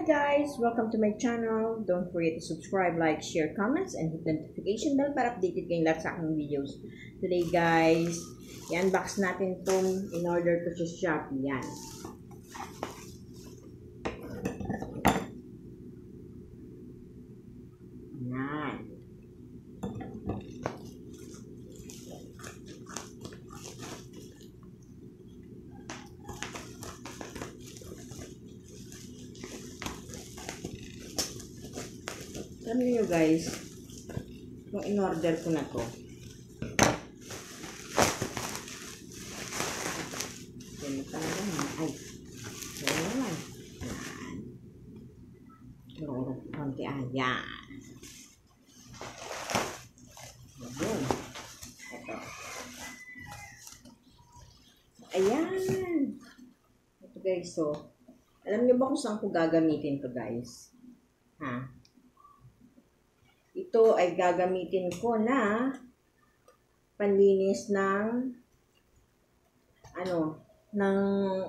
Hi guys! Welcome to my channel. Don't forget to subscribe, like, share, comments, and hit the notification bell para updated kayong lahat sa aking videos. Today guys, i-unbox natin itong in-order ko sa Shopee. Yan. Yan. Alam niyo guys, yung in-order ko na to. Yan talaga naman. Ay, yan naman. Yan. Loro, konti. Ayan. Ayan. Ito. Ayan. Ito guys, so. Alam niyo ba kung saan ko gagamitin to guys? Ha? Ito ay gagamitin ko na panlinis ng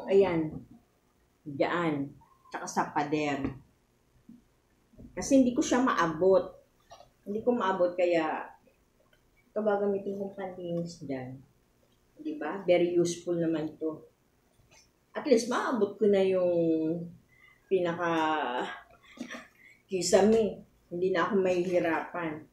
ayan, diyan, tsaka sa pader. Kasi hindi ko siya maabot. Hindi ko maabot kaya ito gagamitin kong panlinis diyan. Diba? Very useful naman to. At least maabot ko na yung pinaka kisame. Hindi na ako mahihirapan.